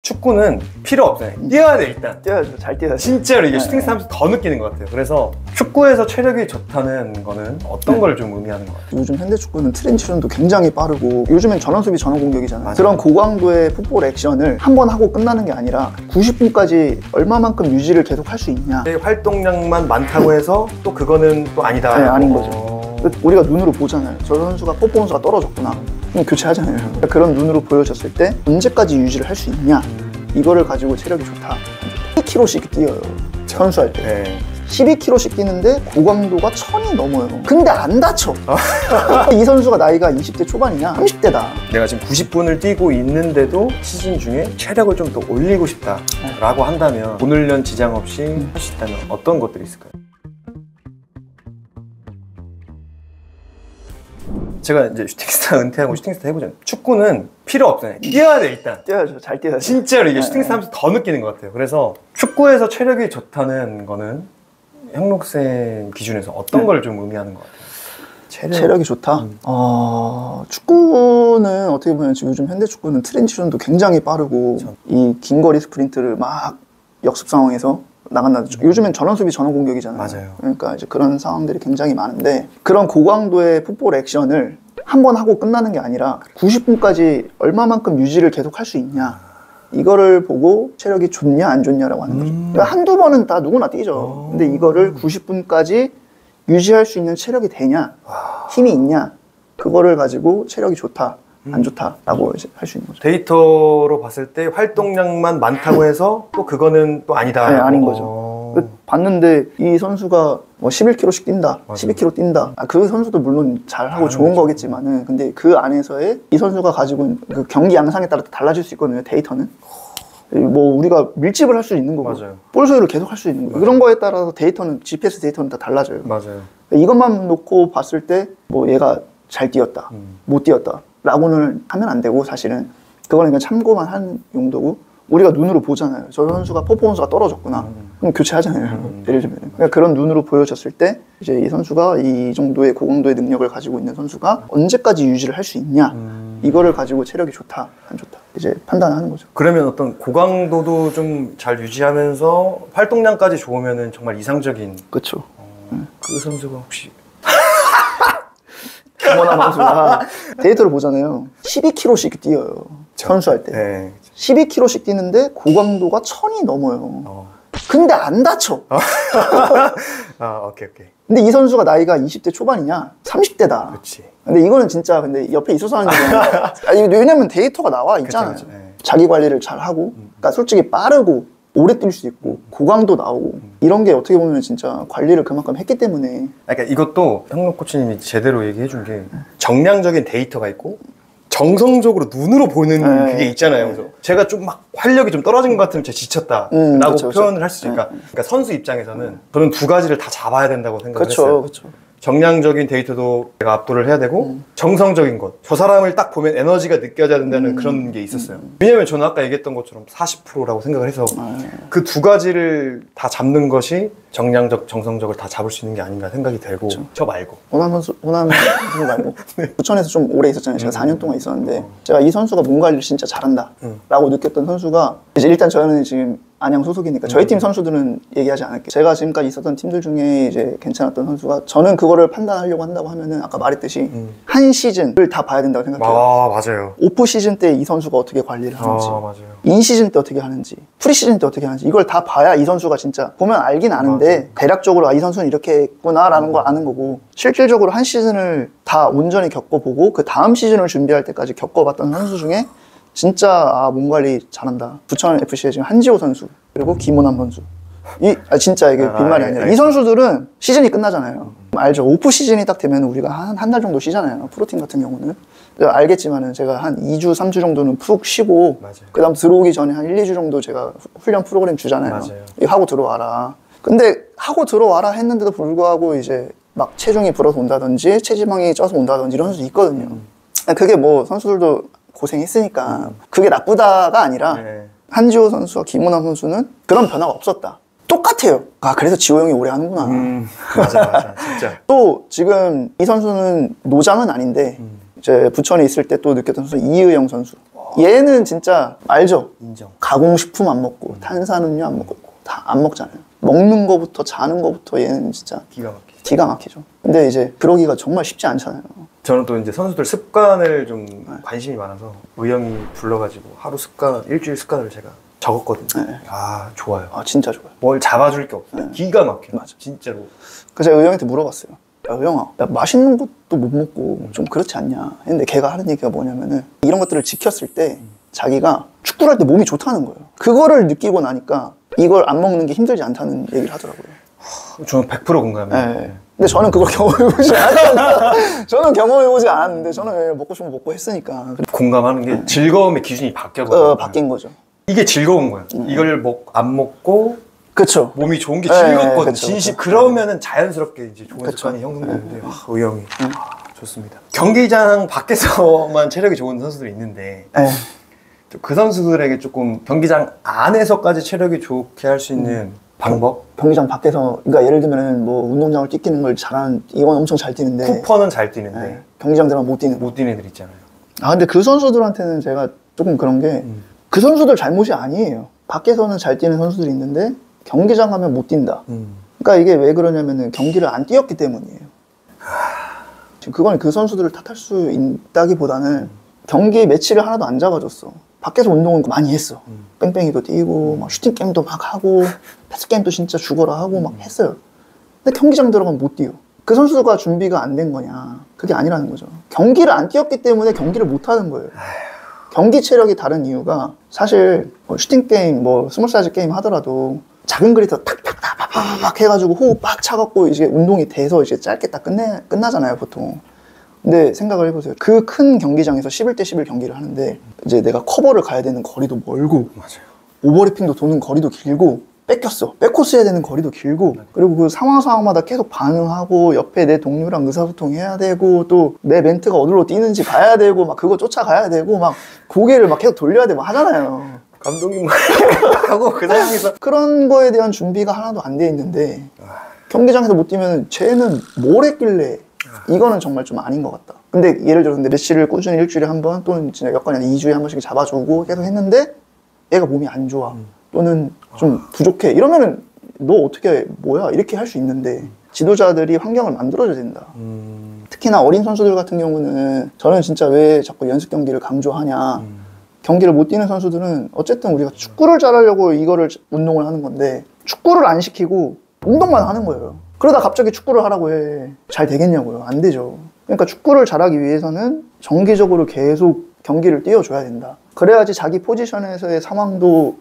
축구는 필요 없어요. 뛰어야 돼 일단. 뛰어야죠. 잘 뛰어야죠. 진짜로 이게 슈팅 스타 하면서 더 느끼는 것 같아요. 그래서 축구에서 체력이 좋다는 거는 어떤 걸 좀 의미하는 것 같아요? 요즘 현대축구는 트랜지션도 굉장히 빠르고 요즘엔 전원수비 전원공격이잖아요. 맞아요. 그런 고강도의 풋볼 액션을 한 번 하고 끝나는 게 아니라 90분까지 얼마만큼 유지를 계속 할 수 있냐. 활동량만 많다고 해서 또 그거는 또 아니다. 네, 아닌 거죠. 우리가 눈으로 보잖아요. 저 선수가 퍼포먼스가 떨어졌구나. 그럼 교체하잖아요. 그러니까 그런 눈으로 보여졌을 때 언제까지 유지를 할 수 있냐. 이거를 가지고 체력이 좋다. 12km씩 뛰어요. 선수할 때. 네. 12km씩 뛰는데 고강도가 1000이 넘어요. 근데 안 다쳐. 이 선수가 나이가 20대 초반이냐? 30대다. 내가 지금 90분을 뛰고 있는데도 시즌 중에 체력을 좀 더 올리고 싶다라고 한다면 오늘년 지장 없이 할 수 있다면 어떤 것들이 있을까요? 제가 이제 슈팅스타 은퇴하고 슈팅스타 해보잖아요. 축구는 필요 없어요. 뛰어야 돼 일단. 뛰어야죠. 잘 뛰어야죠. 진짜로 이게 슈팅스타 하면서 더 느끼는 것 같아요. 그래서 축구에서 체력이 좋다는 거는 형록쌤 기준에서 어떤 걸 좀 의미하는 것 같아요? 체력이 좋다? 축구는 어떻게 보면 지금 요즘 현대축구는 트랜지션도 굉장히 빠르고 이 긴거리 스프린트를 막 역습 상황에서 나간다. 요즘엔 전원수비 전원공격이잖아요. 맞아요. 그러니까 이제 그런 상황들이 굉장히 많은데 그런 고강도의 풋볼 액션을 한 번 하고 끝나는 게 아니라 90분까지 얼마만큼 유지를 계속 할 수 있냐. 이거를 보고 체력이 좋냐 안 좋냐라고 하는 거죠. 그러니까 한두 번은 다 누구나 뛰죠. 근데 이거를 90분까지 유지할 수 있는 체력이 되냐, 힘이 있냐, 그거를 가지고 체력이 좋다, 안 좋다라고 이제 할 수 있는 거죠. 데이터로 봤을 때 활동량만 많다고 해서 또 그거는 또 아니다. 네, 아닌 거죠. 봤는데 이 선수가 뭐 11km씩 뛴다, 맞아요. 12km 뛴다. 그 선수도 물론 잘하고 좋은 거겠지만은 근데 그 안에서의 이 선수가 가지고 있는 그 경기 양상에 따라 달라질 수 있거든요. 데이터는. 뭐 우리가 밀집을 할 수 있는 거고 맞아요. 볼 소유를 계속 할 수 있는 거고 그런 거에 따라서 데이터는 GPS 데이터는 다 달라져요. 맞아요. 이것만 놓고 봤을 때 뭐 얘가 잘 뛰었다, 못 뛰었다 라고는 하면 안 되고 사실은 그거는 그냥 참고만 한 용도고 우리가 눈으로 보잖아요. 저 선수가 퍼포먼스가 떨어졌구나. 그럼 교체하잖아요. 예를 들면. 그러니까 그런 눈으로 보여졌을 때 이제 이 선수가 이 정도의 고강도의 능력을 가지고 있는 선수가 언제까지 유지를 할 수 있냐. 이거를 가지고 체력이 좋다, 안 좋다. 이제 판단하는 거죠. 그러면 어떤 고강도도 좀 잘 유지하면서 활동량까지 좋으면은 정말 이상적인. 그렇죠. 그 선수가 혹시 김원환 선수가 데이터를 보잖아요. 12km씩 뛰어요. 선수할 때. 네. 12km씩 뛰는데 고강도가 1000이 넘어요. 근데 안 다쳐. 오케이. 근데 이 선수가 나이가 20대 초반이냐? 30대다. 그렇지. 근데 이거는 진짜 근데 옆에 있어서 하는 거예요. 왜냐면 데이터가 나와 있잖아요. 그쵸. 네. 자기 관리를 잘 하고, 그러니까 솔직히 빠르고 오래 뛸 수 있고 고강도 나오고 이런 게 어떻게 보면 진짜 관리를 그만큼 했기 때문에. 그러니까 이것도 형록 코치님이 제대로 얘기해 준 게 정량적인 데이터가 있고 정성적으로 눈으로 보는 그게 있잖아요. 그래서 제가 좀 막 활력이 좀 떨어진 것 같으면 제가 지쳤다라고 그쵸, 표현을 할 수 있으니까. 그러니까 선수 입장에서는 저는 두 가지를 다 잡아야 된다고 생각을 했어요. 그렇죠. 정량적인 데이터도 내가 압도를 해야 되고 정성적인 것. 저 사람을 딱 보면 에너지가 느껴져야 된다는 그런 게 있었어요. 왜냐면 저는 아까 얘기했던 것처럼 40%라고 생각을 해서 그 두 가지를 다 잡는 것이 정량적, 정성적을 다 잡을 수 있는 게 아닌가 생각이 들고 저 말고. 호남 선수 말고 부천에서 좀 오래 있었잖아요. 제가 4년 동안 있었는데 제가 이 선수가 몸 관리를 진짜 잘한다 라고 느꼈던 선수가 이제 일단 저는 지금 안양 소속이니까 저희 팀 선수들은 얘기하지 않을게요. 제가 지금까지 있었던 팀들 중에 이제 괜찮았던 선수가 저는 그거를 판단하려고 한다고 하면은 아까 말했듯이 한 시즌을 다 봐야 된다고 생각해요. 맞아요. 오프 시즌 때 이 선수가 어떻게 관리를 하는지 맞아요. 인 시즌 때 어떻게 하는지 프리 시즌 때 어떻게 하는지 이걸 다 봐야 이 선수가 진짜 보면 알긴 아는데 대략적으로 이 선수는 이렇게 했구나라는 걸 아는 거고 실질적으로 한 시즌을 다 온전히 겪어보고 그 다음 시즌을 준비할 때까지 겪어봤던 선수 중에 진짜 몸 관리 잘한다. 부천 FC에 지금 한지호 선수 그리고 김호남 선수. 진짜 이게 빈말이 아니라 이 선수들은 시즌이 끝나잖아요. 알죠? 오프 시즌이 딱 되면 우리가 한 달 정도 쉬잖아요. 프로팀 같은 경우는. 알겠지만은 제가 한 2주, 3주 정도는 푹 쉬고 그 다음 들어오기 전에 한 1, 2주 정도 제가 훈련 프로그램 주잖아요. 이거 하고 들어와라. 근데 하고 들어와라 했는데도 불구하고 이제 막 체중이 불어서 온다든지 체지방이 쪄서 온다든지 이런 선수 있거든요. 그게 뭐 선수들도 고생했으니까 그게 나쁘다가 아니라 한지호 선수와 김호남 선수는 그런 변화가 없었다. 똑같아요. 그래서 지호 형이 오래 하는구나. 맞아 진짜. 또 지금 이 선수는 노장은 아닌데 이제 부천에 있을 때 또 느꼈던 선수 이의영 선수. 얘는 진짜 알죠? 인정. 가공식품 안 먹고 탄산음료 안 먹고 다 안 먹잖아요. 먹는 거부터 자는 거부터 얘는 진짜 기가 막히죠. 기가 막히죠. 근데 이제 그러기가 정말 쉽지 않잖아요. 저는 또 이제 선수들 습관을 좀 관심이 많아서 의형이 불러가지고 하루 습관, 일주일 습관을 제가 적었거든요. 네. 아 좋아요. 아 진짜 좋아요. 뭘 잡아줄 게 없어요. 기가 막혀요. 맞아. 진짜로. 그래서 제가 의형한테 물어봤어요. 야 의형아, 야, 맛있는 것도 못 먹고 좀 그렇지 않냐 했는데 걔가 하는 얘기가 뭐냐면은 이런 것들을 지켰을 때 자기가 축구를 할 때 몸이 좋다는 거예요. 그거를 느끼고 나니까 이걸 안 먹는 게 힘들지 않다는 얘기를 하더라고요. 저는 100% 공감해요. 네. 근데 저는 그걸 경험해보지 않았는데 저는 경험해보지 않았는데 저는 먹고 싶으면 먹고 했으니까 공감하는 게 즐거움의 기준이 바뀌어버려요. 바뀐 거죠. 이게 즐거운 거야. 이걸 안 먹고 그쵸. 몸이 좋은 게 네, 즐겁거든. 그쵸, 진심. 그쵸. 그러면은 자연스럽게 이제 좋은 그쵸. 습관이 형성되는데 의형이 좋습니다. 경기장 밖에서만 체력이 좋은 선수들이 있는데 네. 그 선수들에게 조금 경기장 안에서까지 체력이 좋게 할 수 있는 방법? 경기장 밖에서 그러니까 예를 들면은 뭐 운동장을 뛰는 걸 잘하는 이건 엄청 잘 뛰는데 쿠퍼는 잘 뛰는데 네. 경기장 들어가면 못 뛰는 못 뛰는 애들 있잖아요. 아 근데 그 선수들한테는 제가 조금 그런 게 그 선수들 잘못이 아니에요. 밖에서는 잘 뛰는 선수들이 있는데 경기장 가면 못 뛴다. 그러니까 이게 왜 그러냐면은 경기를 안 뛰었기 때문이에요. 지금 그건 그 선수들을 탓할 수 있다기보다는 경기 매치를 하나도 안 잡아줬어. 밖에서 운동은 많이 했어. 뺑뺑이도 뛰고 막 슈팅 게임도 막 하고 패스 게임도 진짜 죽어라 하고 막 했어요. 근데 경기장 들어가면 못 뛰어. 그 선수가 준비가 안 된 거냐? 그게 아니라는 거죠. 경기를 안 뛰었기 때문에 경기를 못 하는 거예요. 경기 체력이 다른 이유가 사실 뭐 슈팅 게임, 뭐 스몰 사이즈 게임 하더라도 작은 그리터 탁탁탁탁 해가지고 호흡 빡 차갖고 이제 운동이 돼서 이제 짧게 딱 끝나잖아요, 보통. 근데 생각을 해보세요. 그 큰 경기장에서 11대 11 경기를 하는데 이제 내가 커버를 가야 되는 거리도 멀고 맞아요. 오버래핑도 도는 거리도 길고 뺏겼어. 백코스 해야 되는 거리도 길고 그리고 그 상황마다 계속 반응하고 옆에 내 동료랑 의사소통해야 되고 또 내 멘트가 어디로 뛰는지 봐야 되고 막 그거 쫓아가야 되고 막 고개를 막 계속 돌려야 되고 하잖아요. 감독님 하고 그 상황에서 그런 거에 대한 준비가 하나도 안 돼 있는데 경기장에서 못 뛰면 쟤는 뭘 했길래 이거는 정말 좀 아닌 것 같다. 근데 예를 들어 근데 매치를 꾸준히 일주일에 한 번 또는 진짜 여건이 2주에 한 번씩 잡아주고 계속 했는데 얘가 몸이 안 좋아 또는 좀 부족해 이러면은 너 어떻게 뭐야 이렇게 할 수 있는데 지도자들이 환경을 만들어줘야 된다. 특히나 어린 선수들 같은 경우는 저는 진짜 왜 자꾸 연습 경기를 강조하냐. 경기를 못 뛰는 선수들은 어쨌든 우리가 축구를 잘하려고 이거를 운동을 하는 건데 축구를 안 시키고 운동만 하는 거예요. 그러다 갑자기 축구를 하라고 해. 잘 되겠냐고요. 안 되죠. 그러니까 축구를 잘하기 위해서는 정기적으로 계속 경기를 뛰어줘야 된다. 그래야지 자기 포지션에서의 상황도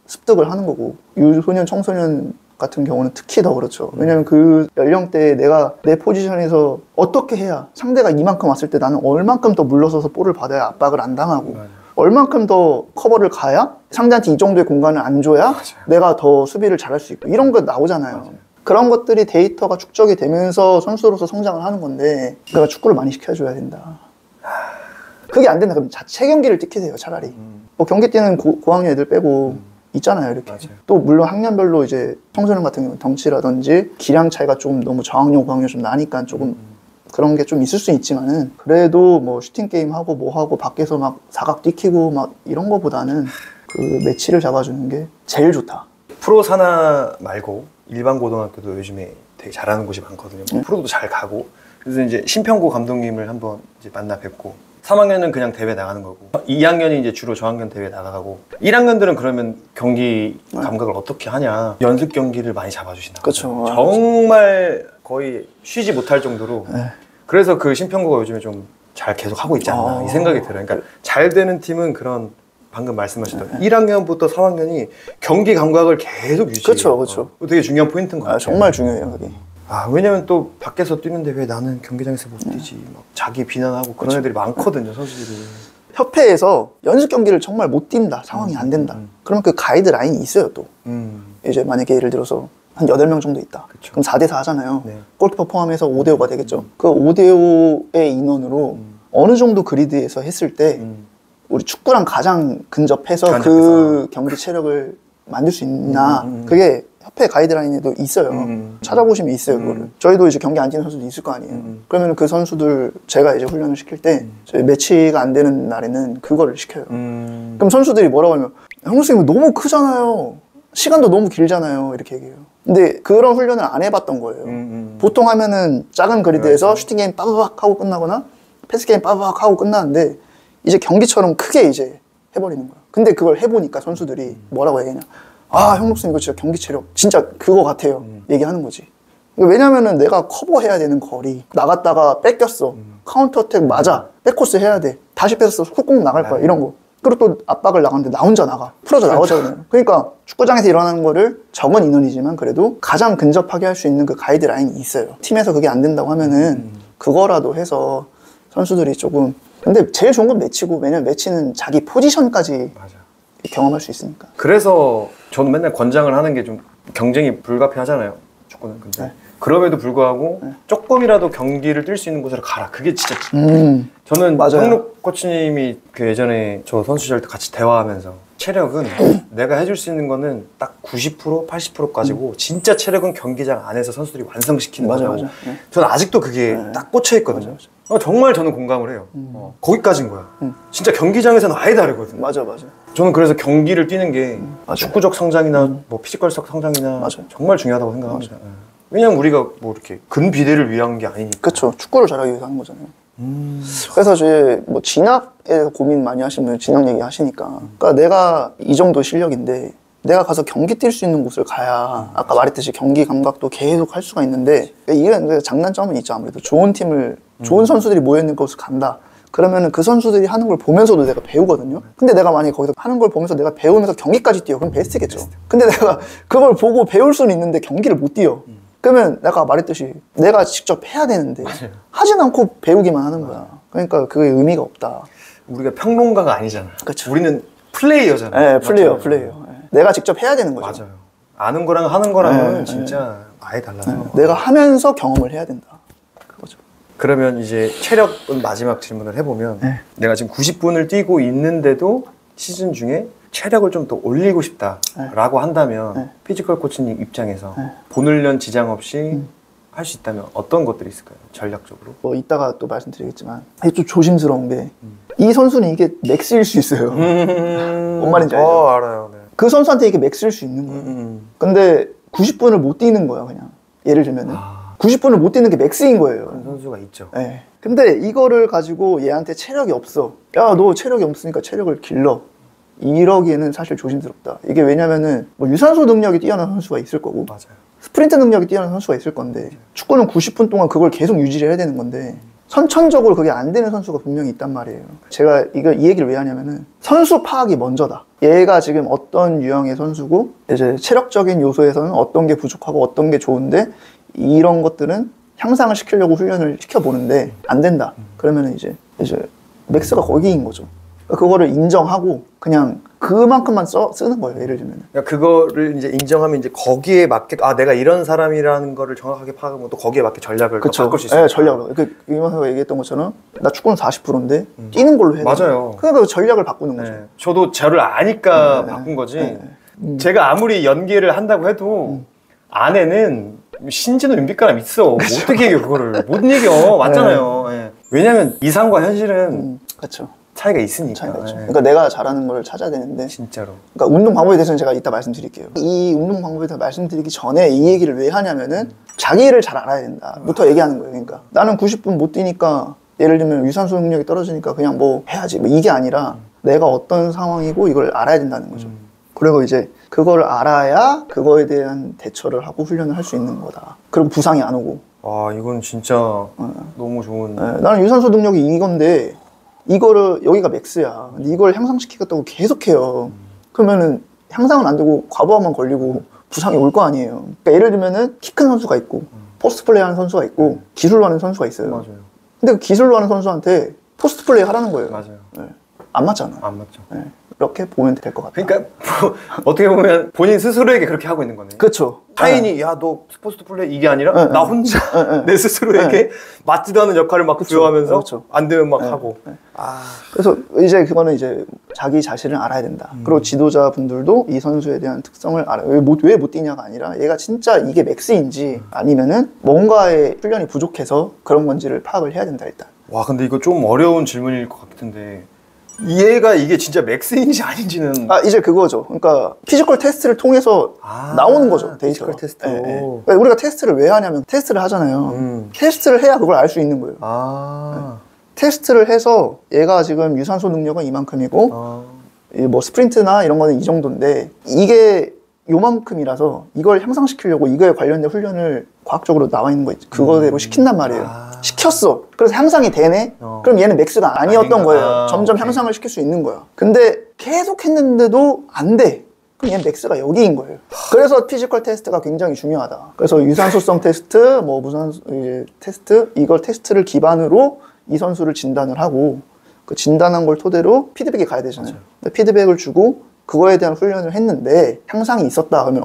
습득을 하는 거고 유소년, 청소년 같은 경우는 특히 더 그렇죠. 왜냐면 그 연령대에 내가 내 포지션에서 어떻게 해야 상대가 이만큼 왔을 때 나는 얼만큼 더 물러서서 볼을 받아야 압박을 안 당하고 얼만큼 더 커버를 가야 상대한테 이 정도의 공간을 안 줘야 내가 더 수비를 잘할 수 있고 이런 거 나오잖아요. 그런 것들이 데이터가 축적이 되면서 선수로서 성장을 하는 건데 내가 축구를 많이 시켜줘야 된다. 그게 안 된다 그럼 자체 경기를 뛰게 차라리. 뭐 경기 뛰는 고학년 애들 빼고 있잖아요 이렇게. 맞아요. 또 물론 학년별로 이제 청소년 같은 경우는 덩치라든지 기량 차이가 좀 너무 저학년 고학년 좀 나니까 조금 그런 게 좀 있을 수 있지만은 그래도 뭐 슈팅 게임 하고 뭐 하고 밖에서 막 사각 뛰키고 막 이런 거보다는 그 매치를 잡아주는 게 제일 좋다. 프로 산하 말고 일반 고등학교도 요즘에 되게 잘하는 곳이 많거든요. 프로도 잘 가고 그래서 이제 심평고 감독님을 한번 이제 만나 뵙고 3학년은 그냥 대회 나가는 거고 2학년이 이제 주로 저학년 대회 나가고 1학년들은 그러면 경기 감각을 어떻게 하냐 연습 경기를 많이 잡아주신다. 그렇죠. 정말 거의 쉬지 못할 정도로 네. 그래서 그 심평고가 요즘에 좀 잘 계속 하고 있지 않나 이 생각이 들어요. 그러니까 잘 되는 팀은 그런 방금 말씀하셨던 1학년부터 3학년이 경기 감각을 계속 유지해요. 그렇죠, 그렇죠. 되게 중요한 포인트인 것 같아요. 정말 중요해요 그게. 왜냐면 또 밖에서 뛰는데 왜 나는 경기장에서 못 뛰지 막 자기 비난하고 그런 애들이 많거든요 선수들이. 협회에서 연습 경기를 정말 못 뛴다 상황이 안 된다 그러면 그 가이드라인이 있어요 또. 이제 만약에 예를 들어서 한 8명 정도 있다. 그쵸. 그럼 4대 4 하잖아요. 네. 골키퍼 포함해서 5대 5가 되겠죠. 그 5대 5의 인원으로 어느 정도 그리드에서 했을 때 우리 축구랑 가장 근접해서 그 경기 체력을 만들 수 있나 그게 협회 가이드라인에도 있어요. 찾아보시면 있어요, 그거를. 저희도 이제 경기 안 뛰는 선수도 있을 거 아니에요. 그러면 그 선수들 제가 이제 훈련을 시킬 때 저희 매치가 안 되는 날에는 그거를 시켜요. 그럼 선수들이 뭐라고 하면 형수 선생님 너무 크잖아요. 시간도 너무 길잖아요. 이렇게 얘기해요. 근데 그런 훈련을 안 해봤던 거예요. 보통 하면은 작은 그리드에서 슈팅 게임 빠바박 하고 끝나거나 패스 게임 빠바박 하고 끝나는데 이제 경기처럼 크게 이제 해버리는 거야. 근데 그걸 해보니까 선수들이 뭐라고 얘기하냐. 아, 형 목사님 이거 진짜 경기 체력 진짜 그거 같아요. 얘기하는 거지. 왜냐면은 내가 커버해야 되는 거리 나갔다가 뺏겼어. 카운터 어택 맞아. 백코스 해야 돼. 다시 뺏었어. 훅 나갈 거야. 이런 거. 그리고 또 압박을 나가는데 나 혼자 나가. 풀어져 나오잖아요. 그러니까 축구장에서 일어나는 거를 적은 인원이지만 그래도 가장 근접하게 할 수 있는 그 가이드라인이 있어요. 팀에서 그게 안 된다고 하면은 그거라도 해서 선수들이 조금 근데 제일 좋은 건 매치고 왜냐면 매치는 자기 포지션까지 맞아. 경험할 수 있으니까. 그래서 저는 맨날 권장을 하는 게 좀 경쟁이 불가피하잖아요. 축구는. 근데 네. 그럼에도 불구하고 네. 조금이라도 경기를 뛸 수 있는 곳으로 가라. 그게 진짜 저는 형록 코치님이 그 예전에 저 선수 시절 때 같이 대화하면서 체력은 내가 해줄 수 있는 거는 딱 90% 80%까지고 진짜 체력은 경기장 안에서 선수들이 완성시키는 거라고. 네. 저는 아직도 그게 네. 딱 꽂혀 있거든요. 정말 저는 공감을 해요. 거기까지인 거야. 진짜 경기장에서는 아예 다르거든요. 맞아. 저는 그래서 경기를 뛰는 게 축구적 성장이나 뭐 피지컬적 성장이나 정말 중요하다고 생각합니다. 왜냐면 우리가 뭐 이렇게 근비대를 위한 게 아니니까. 그렇죠. 축구를 잘하기 위해서 하는 거잖아요. 그래서 이제 뭐 진학에 대해서 고민 많이 하시는 분들 진학 얘기 하시니까 그러니까 내가 이 정도 실력인데 내가 가서 경기 뛸 수 있는 곳을 가야 아까 말했듯이 경기 감각도 계속 할 수가 있는데 이런 장단점은 있죠. 아무래도 좋은 팀을 좋은 선수들이 모여있는 곳을 간다. 그러면은 그 선수들이 하는 걸 보면서도 내가 배우거든요. 근데 내가 만약에 거기서 하는 걸 보면서 내가 배우면서 경기까지 뛰어. 그럼 베스트겠죠. 근데 내가 그걸 보고 배울 수는 있는데 경기를 못 뛰어. 그러면 내가 말했듯이 내가 직접 해야 되는데 하진 않고 배우기만 하는 거야. 그러니까 그게 의미가 없다. 우리가 평론가가 아니잖아. 그쵸. 우리는 플레이어잖아. 네, 플레이어. 내가 직접 해야 되는 거죠. 맞아요. 아는 거랑 하는 거랑은 진짜 아예 달라서. 내가 하면서 경험을 해야 된다. 그거죠. 그러면 이제 체력은 마지막 질문을 해보면 내가 지금 90분을 뛰고 있는데도 시즌 중에 체력을 좀 더 올리고 싶다라고 한다면 피지컬 코치님 입장에서 본훈련 지장 없이 할 수 있다면 어떤 것들이 있을까요? 전략적으로? 뭐 이따가 또 말씀드리겠지만 이게 좀 조심스러운 게 이 선수는 이게 맥스일 수 있어요. 뭔 말인지 알죠? 알아요. 네. 그 선수한테 이게 맥스일 수 있는 거예요. 근데 90분을 못 뛰는 거야 그냥. 예를 들면은 90분을 못 뛰는 게 맥스인 거예요. 그런 선수가 있죠. 네. 근데 이거를 가지고 얘한테 체력이 없어. 야, 너 체력이 없으니까 체력을 길러. 이러기에는 사실 조심스럽다. 이게 왜냐면은 뭐 유산소 능력이 뛰어난 선수가 있을 거고 맞아요. 스프린트 능력이 뛰어난 선수가 있을 건데 축구는 90분 동안 그걸 계속 유지를 해야 되는 건데 선천적으로 그게 안 되는 선수가 분명히 있단 말이에요. 제가 이 얘기를 왜 하냐면은 선수 파악이 먼저다. 얘가 지금 어떤 유형의 선수고 이제 체력적인 요소에서는 어떤 게 부족하고 어떤 게 좋은데 이런 것들은 향상을 시키려고 훈련을 시켜보는데 안 된다. 그러면은 이제 맥스가 거기인 거죠. 그거를 인정하고 그냥 그만큼만 쓰는 거예요. 예를 들면. 그러니까 그거를 이제 인정하면 이제 거기에 맞게 내가 이런 사람이라는 거를 정확하게 파악하면 또 거기에 맞게 전략을 바꿀 수 있어요. 네, 전략을. 이만서가 얘기했던 것처럼 나 축구는 40%인데 뛰는 걸로 해야 돼. 맞아요. 그러니까 전략을 바꾸는 거죠. 저도 저를 아니까 바꾼 거지. 제가 아무리 연기를 한다고 해도 안에는 신진호 윤빛가람 있어. 그쵸. 어떻게 이겨 그거를 못 이겨. 맞잖아요. 왜냐면 이상과 현실은 그렇죠. 차이가 있으니까. 차이가 있죠. 그러니까 내가 잘하는 걸 찾아야 되는데 진짜로. 그러니까 운동 방법에 대해서는 제가 이따 말씀드릴게요. 이 운동 방법에 대해서 말씀드리기 전에 이 얘기를 왜 하냐면은 자기를 잘 알아야 된다부터 얘기하는 거예요. 그러니까 나는 90분 못 뛰니까 예를 들면 유산소 능력이 떨어지니까 그냥 뭐 해야지 뭐 이게 아니라 내가 어떤 상황이고 이걸 알아야 된다는 거죠. 그리고 이제 그걸 알아야 그거에 대한 대처를 하고 훈련을 할 수 있는 거다. 그리고 부상이 안 오고. 아 이건 진짜 너무 좋은. 나는 유산소 능력이 이건데 이거를 여기가 맥스야. 근데 이걸 향상시키겠다고 계속해요. 그러면은 향상은 안 되고 과부하만 걸리고 부상이 올 거 아니에요. 그러니까 예를 들면은 키 큰 선수가 있고 포스트 플레이 하는 선수가 있고 기술로 하는 선수가 있어요. 맞아요. 근데 그 기술로 하는 선수한테 포스트 플레이 하라는 거예요. 맞아요. 안 맞잖아. 안 맞죠. 이렇게 보면 될 것 같아요. 그러니까 뭐 어떻게 보면 본인 스스로에게 그렇게 하고 있는 거네. 그렇죠. 타인이 야 너 스포츠 플레이 이게 아니라 네, 나 혼자 내 스스로에게 맞지도 않은 역할을 막 부여하면서 그렇죠. 안 되면 막 하고. 그래서 이제 그거는 이제 자기 자신을 알아야 된다. 그리고 지도자분들도 이 선수에 대한 특성을 알아요. 왜 못 뛰냐가 아니라 얘가 진짜 이게 맥스인지 아니면은 뭔가의 훈련이 부족해서 그런 건지를 파악을 해야 된다 일단. 와 근데 이거 좀 어려운 질문일 것 같은데 얘가 이게 진짜 맥스인지 아닌지는 이제 그거죠. 그러니까 피지컬 테스트를 통해서 나오는 거죠. 데이터가. 피지컬 테스트로. 그러니까 우리가 테스트를 왜 하냐면 테스트를 하잖아요. 테스트를 해야 그걸 알 수 있는 거예요. 테스트를 해서 얘가 지금 유산소 능력은 이만큼이고 뭐 스프린트나 이런 거는 이 정도인데 이게 요만큼이라서 이걸 향상시키려고 이거에 관련된 훈련을 과학적으로 나와 있는 거 있지. 그거대로 시킨단 말이에요. 시켰어. 그래서 향상이 되네. 그럼 얘는 맥스가 아니었던 거예요. 점점 향상을 시킬 수 있는 거야. 근데 계속 했는데도 안 돼. 그럼 얘는 맥스가 여기인 거예요. 그래서 피지컬 테스트가 굉장히 중요하다. 그래서 유산소성 테스트, 뭐 무산소 테스트, 이걸 테스트를 기반으로 이 선수를 진단을 하고 그 진단한 걸 토대로 피드백이 가야 되잖아요. 근데 피드백을 주고 그거에 대한 훈련을 했는데 향상이 있었다 그러면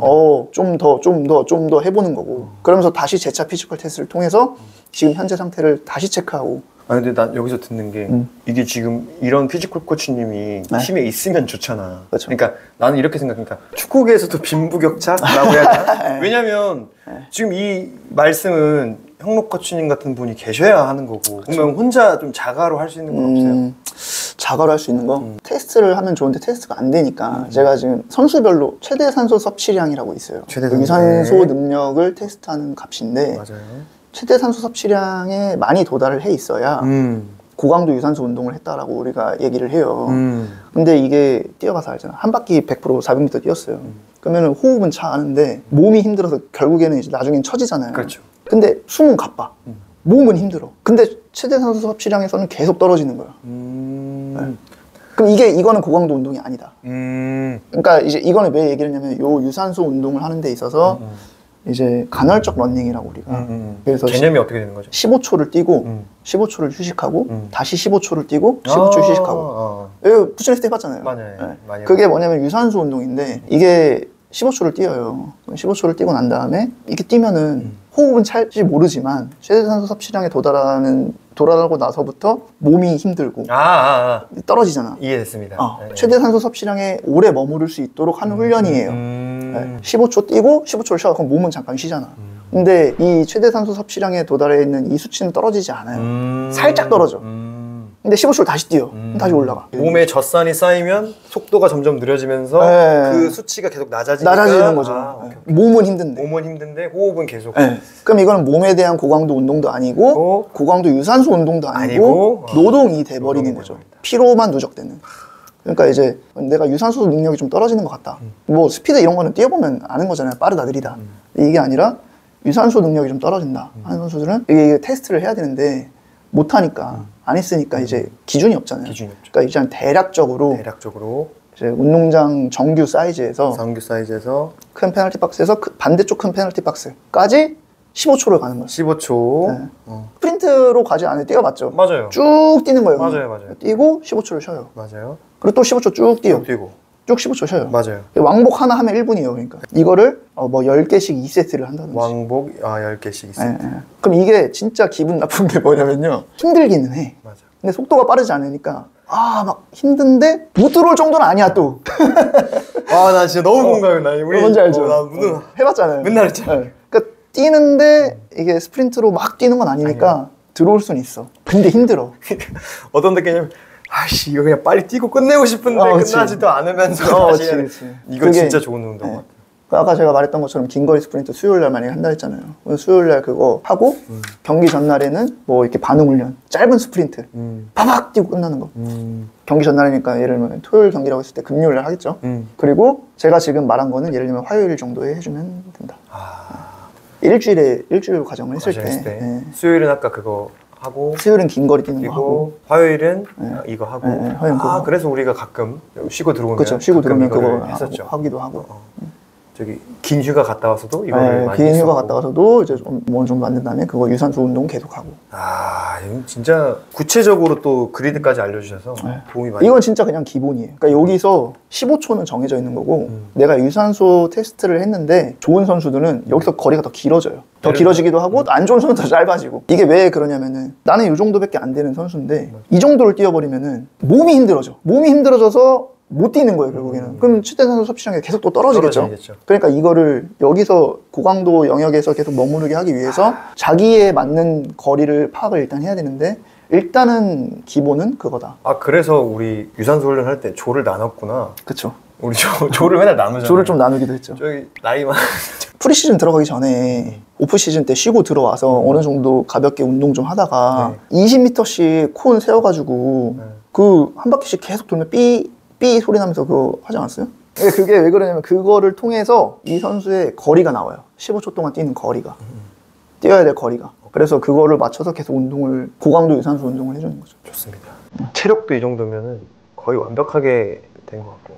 좀 더 해보는 거고 그러면서 다시 재차 피지컬 테스트를 통해서 지금 현재 상태를 다시 체크하고. 근데 난 여기서 듣는 게 이게 지금 이런 피지컬 코치님이 팀에 있으면 좋잖아. 그렇죠. 그러니까 나는 이렇게 생각하니까 축구계에서도 빈부격차라고 해야 되나? 왜냐면 지금 이 말씀은 형록 코치님 같은 분이 계셔야 하는 거고 그러면 혼자 좀 자가로 할 수 있는 건 없어요? 자가로 할 수 있는 거? 테스트를 하면 좋은데 테스트가 안 되니까 제가 지금 선수별로 최대 산소 섭취량이라고 있어요. 유산소 능력을 테스트하는 값인데 맞아요. 최대 산소 섭취량에 많이 도달을 해 있어야 고강도 유산소 운동을 했다라고 우리가 얘기를 해요. 근데 이게 뛰어가서 알잖아. 한 바퀴 100% 400m 뛰었어요. 그러면 호흡은 차 하는데 몸이 힘들어서 결국에는 이제 나중엔 처지잖아요. 그렇죠. 근데 숨은 가빠. 몸은 힘들어. 근데 최대 산소 섭취량에서는 계속 떨어지는 거야. 네. 그럼 이거는 고강도 운동이 아니다. 그러니까 이제 이거는 왜 얘기를 했냐면 요 유산소 운동을 하는 데 있어서 이제 간헐적 러닝이라고 우리가 그래서 개념이 어떻게 되는 거죠? 15초를 뛰고 15초를 휴식하고 다시 15초를 뛰고 15초 휴식하고 이거 부천에서 해봤잖아요. 맞아요. 그게 뭐냐면 유산소 운동인데 이게 15초를 뛰어요. 15초를 뛰고 난 다음에 이렇게 뛰면은 호흡은 찰지 모르지만 최대 산소 섭취량에 도달하고 나서부터 몸이 힘들고 떨어지잖아. 이해됐습니다. 최대 산소 섭취량에 오래 머무를 수 있도록 하는 훈련이에요. 15초 뛰고 15초를 쉬어. 그럼 몸은 잠깐 쉬잖아. 근데 이 최대 산소 섭취량에 도달해 있는 이 수치는 떨어지지 않아요. 살짝 떨어져. 근데 15초를 다시 뛰어. 다시 올라가. 몸에 젖산이 쌓이면 속도가 점점 느려지면서 그 수치가 계속 낮아지는 거죠. 몸은 힘든데 호흡은 계속. 그럼 이거는 몸에 대한 고강도 운동도 아니고 고강도 유산소 운동도 아니고 노동이 돼버리는 거죠. 피로만 누적되는. 그러니까 이제 내가 유산소 능력이 좀 떨어지는 것 같다. 뭐 스피드 이런 거는 뛰어보면 아는 거잖아요. 빠르다 느리다. 이게 아니라 유산소 능력이 좀 떨어진다 하는 선수들은 이게 테스트를 해야 되는데 못하니까 안 했으니까 이제 기준이 없잖아요. 그러니까 이제 대략적으로 이제 운동장 정규 사이즈에서 큰 페널티 박스에서 반대쪽 큰 페널티 박스까지 15초를 가는 거예요. 15초. 스프린트로 가지 않아요. 뛰어봤죠? 맞아요. 쭉 뛰는 거예요. 맞아요. 뛰고 15초를 쉬어요. 맞아요. 그리고 또 15초 쭉 뛰어. 쭉 15초 쉬어요. 맞아요. 왕복 하나 하면 1분이에요. 그러니까 이거를 뭐 10개씩 2세트를 한다든지. 왕복 10개씩 2세트. 그럼 이게 진짜 기분 나쁜 게 뭐냐면요. 힘들기는 해. 맞아. 근데 속도가 빠르지 않으니까 막 힘든데 못 들어올 정도는 아니야 또. 나 진짜 너무 공감해. 나 우리 뭔지 알죠? 나 해봤잖아요. 맨날 했잖아. 그러니까 뛰는데 이게 스프린트로 막 뛰는 건 아니니까 들어올 수는 있어. 근데 힘들어. 어떤 느낌이냐면 아이씨 이거 그냥 빨리 뛰고 끝내고 싶은데 끝나지도 않으면서 이거 그게, 진짜 좋은 운동 같아. 아까 제가 말했던 것처럼 긴거리 스프린트 수요일날 만약에 한다 했잖아요. 수요일날 그거 하고 경기 전날에는 뭐 이렇게 반응 훈련 짧은 스프린트 파박 뛰고 끝나는 거. 경기 전날이니까 예를 들면 토요일 경기라고 했을 때 금요일날 하겠죠. 그리고 제가 지금 말한 거는 예를 들면 화요일 정도에 해주면 된다. 일주일 과정을 했을 때. 수요일은 아까 그거 하고 수요일은 긴거리 뛰는 거 하고 화요일은 이거 하고 화요일은 그거. 그래서 우리가 가끔 쉬고 들어오면 그렇죠. 쉬고 들어오면 그거 했었죠. 하기도 하고 저기 긴 휴가 갔다 와서도 이거를 많이 긴 휴가 했었고. 갔다 와서도 이제 좀 어느 정도 만든 다음에 그거 유산소 운동 계속하고. 이건 진짜 구체적으로 또 그리드까지 알려주셔서 도움이 많이. 이건 진짜 그냥 기본이에요. 그러니까 여기서 15초는 정해져 있는 거고 내가 유산소 테스트를 했는데 좋은 선수들은 여기서 거리가 더 길어져요. 더 길어지기도 하고 안 좋은 선수는 더 짧아지고. 이게 왜 그러냐면은 나는 이 정도밖에 안 되는 선수인데 이 정도를 뛰어버리면은 몸이 힘들어져. 몸이 힘들어져서 못 뛰는 거예요, 결국에는. 그럼 치대산소 섭취량이 계속 또 떨어지겠죠. 그러니까 이거를 여기서 고강도 영역에서 계속 머무르게 하기 위해서 자기에 맞는 거리를 파악을 일단 해야 되는데 일단은 기본은 그거다. 그래서 우리 유산소 훈련할 때 조를 나눴구나. 그쵸. 우리 조를 맨날 나누잖아요. 조를 좀 나누기도 했죠. 저기 나이만. 프리시즌 들어가기 전에 오프시즌 때 쉬고 들어와서 어느 정도 가볍게 운동 좀 하다가 20m씩 콘 세워가지고 그 한 바퀴씩 계속 돌면 삐 소리 나면서 그거 하지 않았어요? 그게 왜 그러냐면 그거를 통해서 이 선수의 거리가 나와요. 15초 동안 뛰는 거리가. 뛰어야 될 거리가. 그래서 그거를 맞춰서 계속 운동을, 고강도 유산소 운동을 해주는 거죠. 좋습니다. 체력도 이 정도면은 거의 완벽하게 된 것 같고.